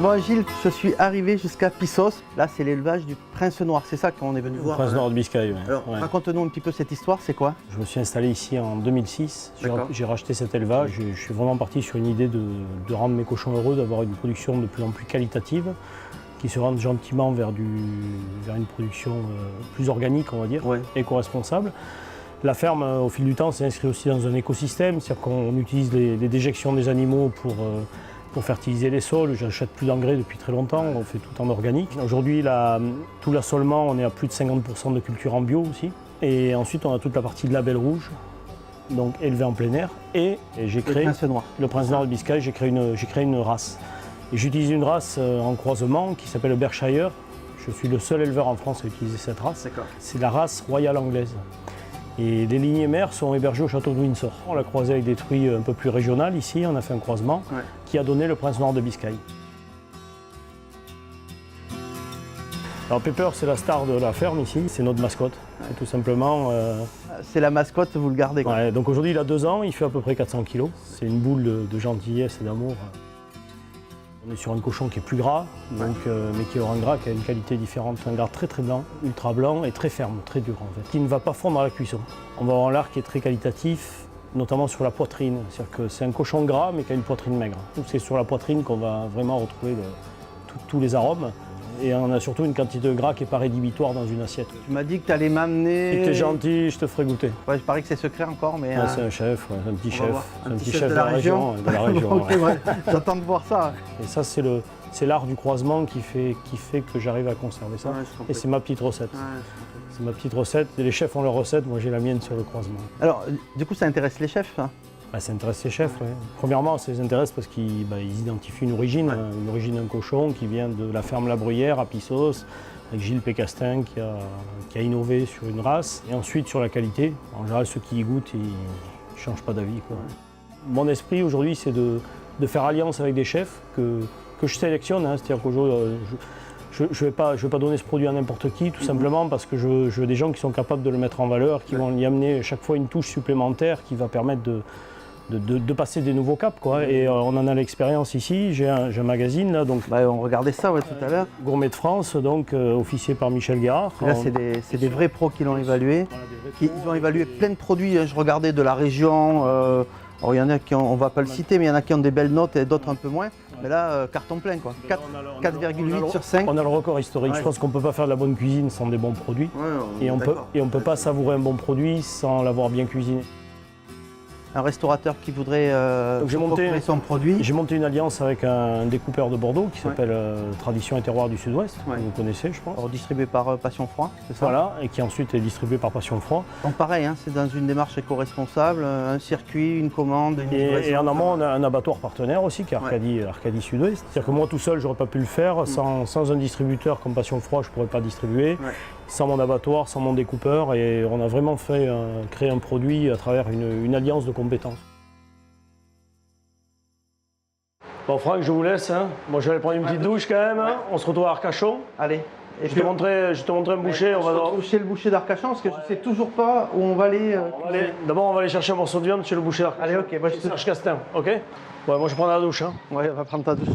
Bon Gilles, je suis arrivé jusqu'à Pissos. Là, c'est l'élevage du prince noir. C'est ça qu'on est venu voir. Prince noir de Biscaye, oui. Alors, raconte-nous un petit peu cette histoire, c'est quoi? Je me suis installé ici en 2006. J'ai racheté cet élevage. Je suis vraiment parti sur une idée de rendre mes cochons heureux, d'avoir une production de plus en plus qualitative, qui se rende gentiment vers une production plus organique, on va dire, éco-responsable. La ferme, au fil du temps, s'est inscrite aussi dans un écosystème, c'est-à-dire qu'on utilise les déjections des animaux pour fertiliser les sols. Je n'achète plus d'engrais depuis très longtemps, on fait tout en organique. Aujourd'hui, tout l'assolement, on est à plus de 50% de culture en bio aussi. Et ensuite, on a toute la partie de label rouge, donc élevé en plein air. Et j'ai créé le prince noir de Biscaye, j'ai créé une race. Et j'utilise une race en croisement qui s'appelle le Berkshire. Je suis le seul éleveur en France à utiliser cette race. C'est la race royale anglaise. Et les lignées mères sont hébergées au château de Windsor. On l'a croisé avec des truies un peu plus régionales ici, on a fait un croisement qui a donné le prince noir de Biscaye. Alors Pepper, c'est la star de la ferme ici, c'est notre mascotte, tout simplement. C'est la mascotte, vous le gardez quoi. Ouais, donc aujourd'hui il a 2 ans, il fait à peu près 400 kg. C'est une boule de gentillesse et d'amour. On est sur un cochon qui est plus gras, donc, mais qui aura un gras qui a une qualité différente. Un gras très très blanc, ultra blanc et très ferme, très dur en fait, qui ne va pas fondre dans la cuisson. On va avoir un lard qui est très qualitatif, notamment sur la poitrine. C'est-à-dire que c'est un cochon gras mais qui a une poitrine maigre. C'est sur la poitrine qu'on va vraiment retrouver tous les arômes. Et on a surtout une quantité de gras qui n'est pas rédhibitoire dans une assiette. Tu m'as dit que tu allais m'amener... Si t'es gentil, je te ferai goûter. Ouais, je parie que c'est secret encore, mais... Ouais, c'est un chef, un petit chef. Un petit chef de la région. Okay, j'attends de voir ça. Et ça, c'est l'art du croisement qui fait que j'arrive à conserver ça. Et c'est ma petite recette. C'est ma petite recette. Les chefs ont leur recette, moi j'ai la mienne sur le croisement. Alors, du coup, ça intéresse les chefs, ça? Ça intéresse les chefs, oui. Premièrement, ça les intéresse parce qu'ils identifient une origine d'un cochon qui vient de la ferme La Bruyère à Pissos, avec Gilles Pécastin qui a innové sur une race. Et ensuite, sur la qualité, en général, ceux qui y goûtent, ils ne changent pas d'avis. Mon esprit aujourd'hui, c'est de faire alliance avec des chefs que je sélectionne. C'est-à-dire qu'aujourd'hui, je ne vais pas donner ce produit à n'importe qui, tout simplement parce que je veux des gens qui sont capables de le mettre en valeur, qui vont y amener chaque fois une touche supplémentaire qui va permettre de passer des nouveaux caps, quoi. Et on en a l'expérience ici. J'ai un magazine là, donc. On regardait ça tout à l'heure. Gourmet de France, donc officié par Michel Guérard. Là, c'est des vrais pros qui l'ont évalué. Ils ont évalué plein de produits. Je regardais de la région. Alors, il y en a qui on va pas le citer, mais il y en a qui ont des belles notes et d'autres un peu moins. Mais là, carton plein, quoi. 4,8 sur 5. On a le record historique. Je pense qu'on ne peut pas faire de la bonne cuisine sans des bons produits. Et on ne peut pas savourer un bon produit sans l'avoir bien cuisiné. Un restaurateur qui voudrait procurer son produit. J'ai monté une alliance avec un découpeur de Bordeaux qui s'appelle Tradition et Terroir du Sud-Ouest, que vous connaissez, je pense. Alors, distribué par Passion Froid, c'est ça? Voilà, et qui ensuite est distribué par Passion Froid. Donc pareil, c'est dans une démarche éco-responsable, un circuit, une commande, une et en amont, on a un abattoir partenaire aussi, qui est Arcadie Sud-Ouest. C'est-à-dire que moi tout seul, je n'aurais pas pu le faire. Sans un distributeur comme Passion Froid, je ne pourrais pas distribuer. Sans mon abattoir, sans mon découpeur, et on a vraiment créé un produit à travers une alliance de compétences. Bon Franck, je vous laisse. Moi je vais aller prendre une petite douche quand même. On se retrouve à Arcachon. Allez. Et je te montrerai un boucher. On va chez le boucher d'Arcachon parce que je ne sais toujours pas où on va aller. D'abord on va aller chercher un morceau de viande chez le boucher d'Arcachon. Allez, ok. Serge Castin, ok? Ouais, moi je prends la douche. Ouais, on va prendre ta douche.